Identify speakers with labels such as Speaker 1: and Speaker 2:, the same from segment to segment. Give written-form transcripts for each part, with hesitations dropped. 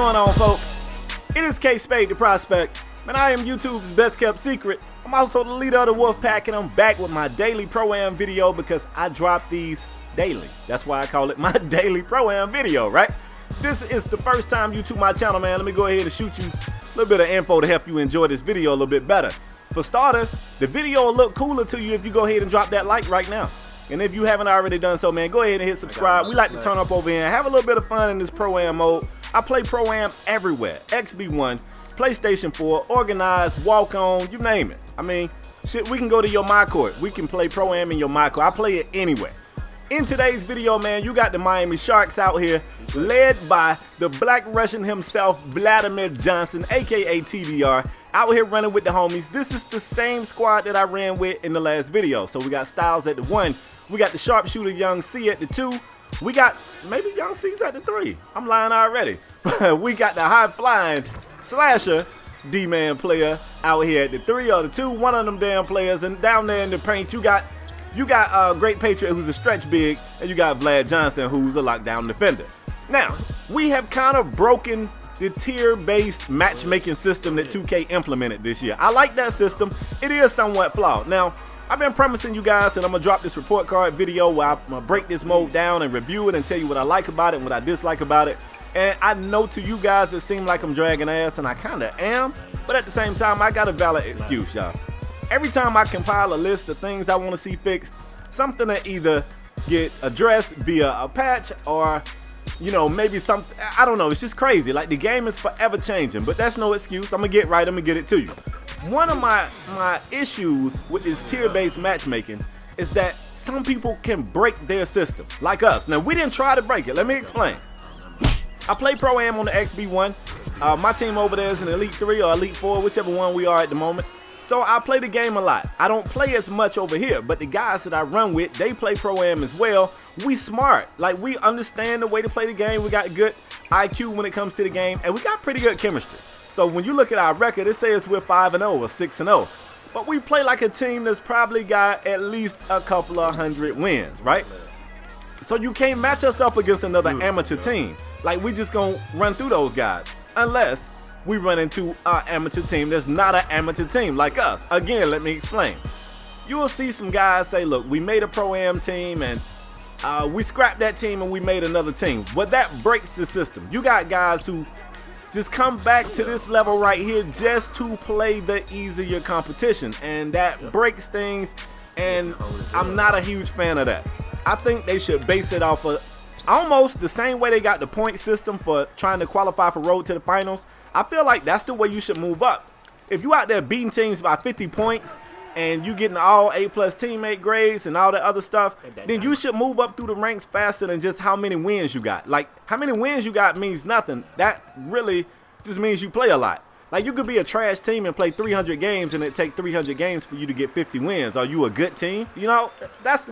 Speaker 1: going on, folks? It is KspadeTheProspect, and I am YouTube's best kept secret. I'm also the leader of the wolf pack, and I'm back with my daily Pro-Am video because I drop these daily. That's why I call it my daily Pro-Am video, right? This is the first time you to my channel, man. Let me go ahead and shoot you a little bit of info to help you enjoy this video a little bit better. For starters, the video will look cooler to you if you go ahead and drop that like right now. And if you haven't already done so, man, go ahead and hit subscribe. We like to turn up over here and have a little bit of fun in this Pro-Am mode. I play Pro-Am everywhere. XB1, PlayStation 4, Organized, Walk-On, you name it. I mean, shit, we can go to your My Court. We can play Pro-Am in your My Court. I play it anywhere. In today's video, man, you got the Miami Sharxx out here, led by the Black Russian himself, Vladimir Johnson, aka TDR, out here running with the homies. This is the same squad that I ran with in the last video. So we got Styles at the 1, we got the sharpshooter Young C at the 2, we got maybe Young C's at the 3. I'm lying already. We got the high flying slasher Dman player out here at the 3 or the 2, one of them damn players. And down there in the paint, you got Great Patriot, who's a stretch big, and you got Vlad Johnson, who's a lockdown defender. Now, we have kind of broken the tier-based matchmaking system that 2K implemented this year. I like that system. It is somewhat flawed. Now, I've been promising you guys that I'm gonna drop this report card video where I'm gonna break this mode down and review it and tell you what I like about it and what I dislike about it. And I know to you guys it seems like I'm dragging ass, and I kinda am, but at the same time, I got a valid excuse, y'all. Every time I compile a list of things I want to see fixed, something that either get addressed via a patch or, you know, maybe something, I don't know, it's just crazy. Like, the game is forever changing, but that's no excuse. I'm gonna get right, I'm gonna get it to you. One of my issues with this tier-based matchmaking is that some people can break their system, like us. Now, we didn't try to break it. Let me explain. I play Pro-Am on the XB1. My team over there is an Elite 3 or Elite 4, whichever one we are at the moment. So I play the game a lot. I don't play as much over here, but the guys that I run with, they play Pro-Am as well. We smart. Like, we understand the way to play the game. We got good IQ when it comes to the game, and we got pretty good chemistry. So when you look at our record, it says we're 5-0 or 6-0. But we play like a team that's probably got at least a couple of hundred wins, right? So you can't match us up against another amateur team. Like, we just gonna run through those guys, unless we run into an amateur team that's not an amateur team like us. Again, let me explain. You will see some guys say, look, we made a Pro-Am team and we scrapped that team and we made another team. Well, that breaks the system. You got guys who just come back to this level right here just to play the easier competition, and that breaks things, and I'm not a huge fan of that. I think they should base it off of almost the same way they got the point system for trying to qualify for Road to the Finals. I feel like that's the way you should move up. If you out there beating teams by 50 points and you getting all A+ teammate grades and all that other stuff, then you should move up through the ranks faster than just how many wins you got. Like, how many wins you got means nothing. That really just means you play a lot. Like, you could be a trash team and play 300 games and it take 300 games for you to get 50 wins. Are you a good team? You know, that's,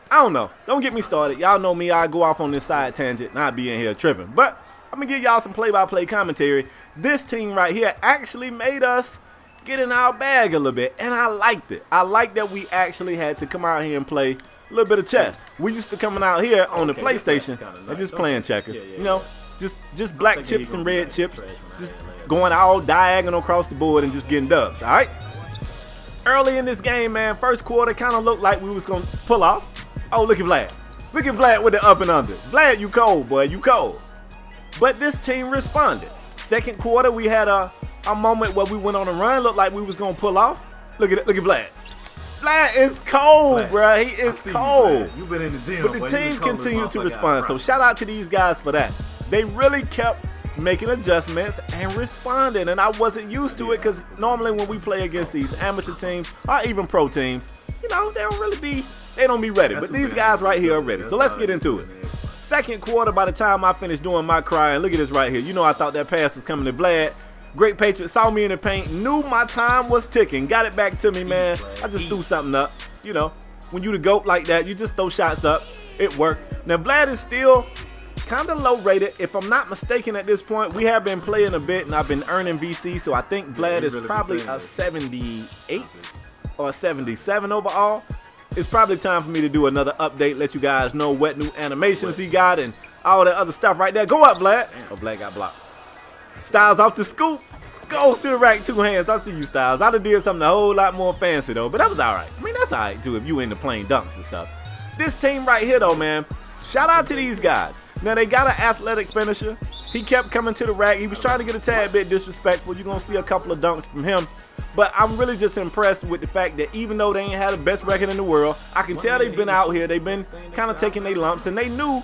Speaker 1: I don't know. Don't get me started. Y'all know me. I go off on this side tangent and I be in here tripping. But I'm going to give y'all some play-by-play commentary. This team right here actually made us get in our bag a little bit, and I liked it. I like that we actually had to come out here and play a little bit of chess. We used to coming out here on the PlayStation and just playing checkers. You know, just black chips and red chips, just going all diagonal across the board and just getting dubs, all right? Early in this game, man, first quarter kind of looked like we was going to pull off. Oh, look at Vlad. Look at Vlad with the up and under. Vlad, you cold, boy, you cold. But this team responded. Second quarter, we had a moment where we went on a run. Looked like we was gonna pull off. Look at it. Look at Vlad. Vlad is cold, bro. He is cold.
Speaker 2: You've been in the gym,
Speaker 1: but the team continued to respond. So shout out to these guys for that. They really kept making adjustments and responding, and I wasn't used to it because normally when we play against these amateur teams or even pro teams, you know, they don't be ready. But these guys right here are ready. So let's get into it. Second quarter, by the time I finished doing my crying, look at this right here. You know, I thought that pass was coming to Vlad. Great Patriot saw me in the paint, knew my time was ticking, got it back to me, man. I just threw something up. You know, when you the GOAT like that, you just throw shots up. It worked. Now, Vlad is still kind of low rated. If I'm not mistaken at this point, we have been playing a bit and I've been earning VC, so I think Vlad is probably a 78 or a 77 overall. It's probably time for me to do another update, let you guys know what new animations he got and all that other stuff right there. Go up, Vlad. Oh, Vlad got blocked. Styles off the scoop. Goes to the rack, 2 hands. I see you, Styles. I done did something a whole lot more fancy, though. But that was all right. I mean, that's all right, too, if you into playing dunks and stuff. This team right here, though, man. Shout out to these guys. Now, they got an athletic finisher. He kept coming to the rack. He was trying to get a tad bit disrespectful. You're going to see a couple of dunks from him. But I'm really just impressed with the fact that even though they ain't had the best record in the world, I can tell they've been out here. They've been kind of taking their lumps, and they knew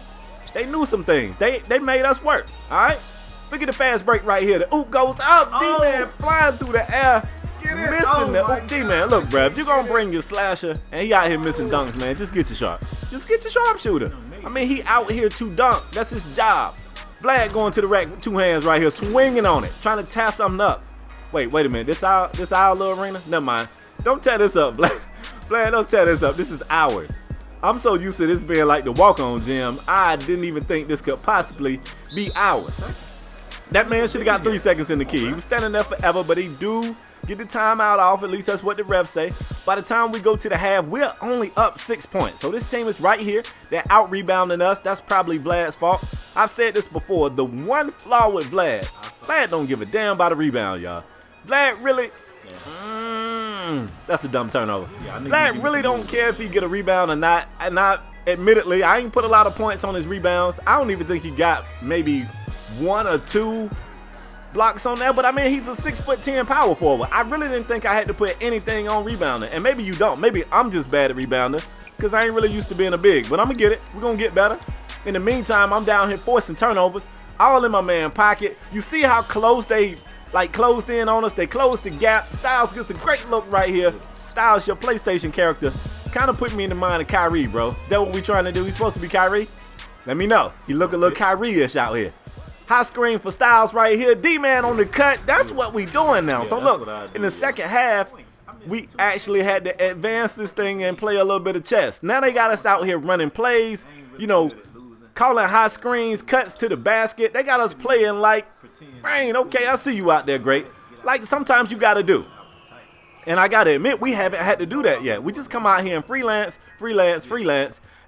Speaker 1: some things. They made us work, all right? Look at the fast break right here. The oop goes up. D-Man flying through the air, missing the oop. D-Man, look, bruh, if you're going to bring your slasher, and he out here missing dunks, man, just get your sharp. Just get your sharpshooter. I mean, he out here to dunk. That's his job. Vlad going to the rack with 2 hands right here, swinging on it, trying to tie something up. Wait a minute. This our little arena? Never mind. Don't tear this up, Vlad. Vlad, don't tear this up. This is ours. I'm so used to this being like the walk-on gym, I didn't even think this could possibly be ours. That man should have got 3 seconds in the key. He was standing there forever, but he do get the timeout off. At least that's what the refs say. By the time we go to the half, we're only up 6 points. So this team is right here. They're out-rebounding us. That's probably Vlad's fault. I've said this before. The one flaw with Vlad don't give a damn about a rebound, y'all. Vlad really... that's a dumb turnover. Vlad really don't care if he get a rebound or not. And admittedly, I ain't put a lot of points on his rebounds. I don't even think he got maybe 1 or 2 blocks on there, but I mean, he's a 6'10" power forward. I really didn't think I had to put anything on rebounding, and maybe you don't. Maybe I'm just bad at rebounding because I ain't really used to being a big, but I'm gonna get it. We're gonna get better. In the meantime, I'm down here forcing turnovers, all in my man pocket. You see how close they closed in on us? They closed the gap. Styles gets a great look right here. Styles, your PlayStation character, kind of put me in the mind of Kyrie, bro. That what we trying to do? He's supposed to be Kyrie? Let me know. He look a little Kyrie-ish out here. High screen for Styles right here. D-Man on the cut. That's what we doing now. So look, in the second half, we actually had to advance this thing and play a little bit of chess. Now they got us out here running plays, you know, calling high screens, cuts to the basket. They got us playing like, man, okay, I see you out there, great. Like sometimes you got to do. And I got to admit, we haven't had to do that yet. We just come out here and freelance.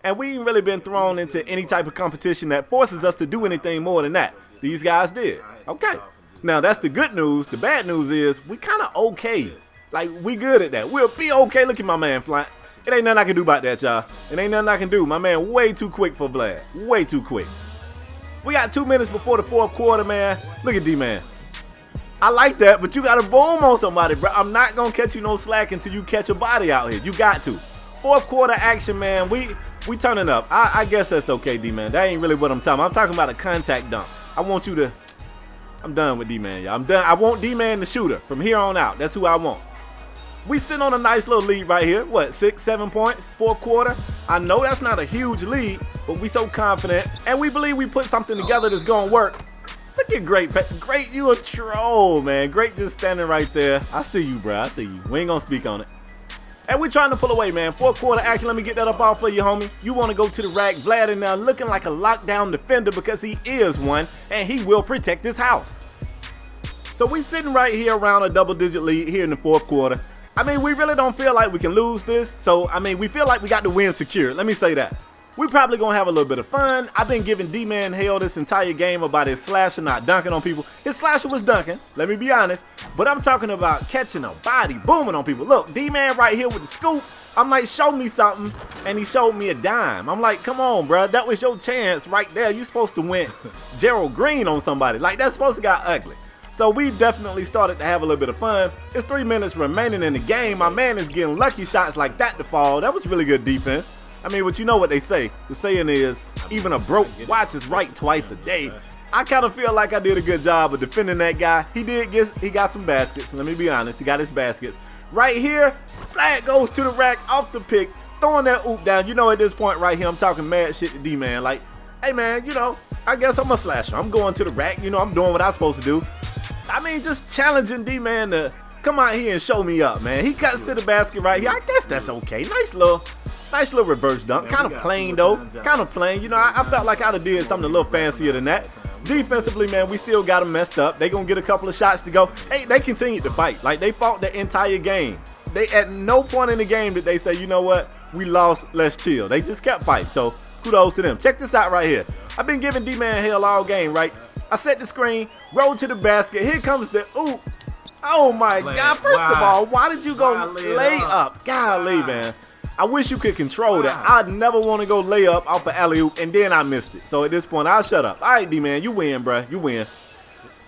Speaker 1: And we ain't really been thrown into any type of competition that forces us to do anything more than that. These guys did. Okay. Now, that's the good news. The bad news is we kind of okay. Like, we good at that. We'll be okay. Look at my man flying. It ain't nothing I can do about that, y'all. It ain't nothing I can do. My man way too quick for Vlad. Way too quick. We got 2 minutes before the fourth quarter, man. Look at D-Man. I like that, but you got to boom on somebody, bro. I'm not going to catch you no slack until you catch a body out here. You got to. Fourth quarter action, man. We turning up. I guess that's okay, D-Man. That ain't really what I'm talking about. I'm talking about a contact dunk. I want you to... I'm done with D-Man, y'all. I'm done. I want D-Man the shooter from here on out. That's who I want. We sitting on a nice little lead right here. What, 6, 7 points? Fourth quarter. I know that's not a huge lead, but we so confident. And we believe we put something together that's going to work. Look at Great. Great, you a troll, man. Great just standing right there. I see you, bro. I see you. We ain't going to speak on it. And we're trying to pull away, man. Fourth quarter action. Let me get that up off for you, homie. You want to go to the rack. Vlad in there looking like a lockdown defender because he is one, and he will protect his house. So we sitting right here around a double-digit lead here in the fourth quarter. I mean, we really don't feel like we can lose this. So, I mean, we feel like we got the win secured. Let me say that. We're probably going to have a little bit of fun. I've been giving D-Man hell this entire game about his slasher not dunking on people. His slasher was dunking, let me be honest. But I'm talking about catching a body, booming on people. Look, D-Man right here with the scoop. I'm like, show me something. And he showed me a dime. I'm like, come on, bro. That was your chance right there. You're supposed to win Gerald Green on somebody. Like, that's supposed to got ugly. So we definitely started to have a little bit of fun. It's 3 minutes remaining in the game. My man is getting lucky shots like that to fall. That was really good defense. I mean, but you know what they say. The saying is, even a broke watch is right twice a day. I kind of feel like I did a good job of defending that guy. He got some baskets. Let me be honest. He got his baskets. Right here, flag goes to the rack off the pick, throwing that oop down. You know, at this point right here, I'm talking mad shit to D-Man. Like, hey, man, you know, I guess I'm a slasher. I'm going to the rack. You know, I'm doing what I'm supposed to do. I mean, just challenging D-Man to come out here and show me up, man. He cuts to the basket right here. I guess that's okay. Nice little reverse dunk. Kind of plain, though. Kind of plain. You know, I felt like I'd have did something a little fancier than that. Defensively, man, we still got them messed up. They going to get a couple of shots to go. Hey, they continued to fight. Like, they fought the entire game. They at no point in the game did they say, you know what, we lost, let's chill. They just kept fighting. So, kudos to them. Check this out right here. I've been giving D-Man hell all game, right? I set the screen, roll to the basket. Here comes the oop. Oh my God. First of all, why did you go lay up? Golly, man. I wish you could control that. I'd never want to go lay up off of alley-oop, and then I missed it. So at this point, I'll shut up. All right, D-Man, you win, bruh. You win.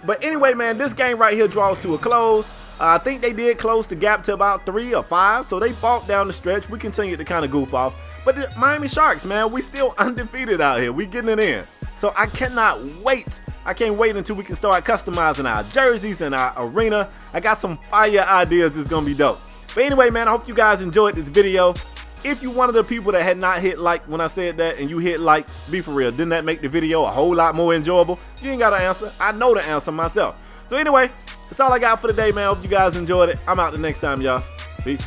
Speaker 1: But anyway, man, this game right here draws to a close. I think they did close the gap to about 3 or 5, so they fought down the stretch. We continued to kind of goof off. But the Miami Sharxx, man, we still undefeated out here. We getting it in. So I cannot wait. I can't wait until we can start customizing our jerseys and our arena. I got some fire ideas that's going to be dope. But anyway, man, I hope you guys enjoyed this video. If you one of the people that had not hit like when I said that and you hit like, be for real, didn't that make the video a whole lot more enjoyable? You ain't got to answer. I know the answer myself. So anyway, that's all I got for today, man. Hope you guys enjoyed it. I'm out the next time, y'all. Peace.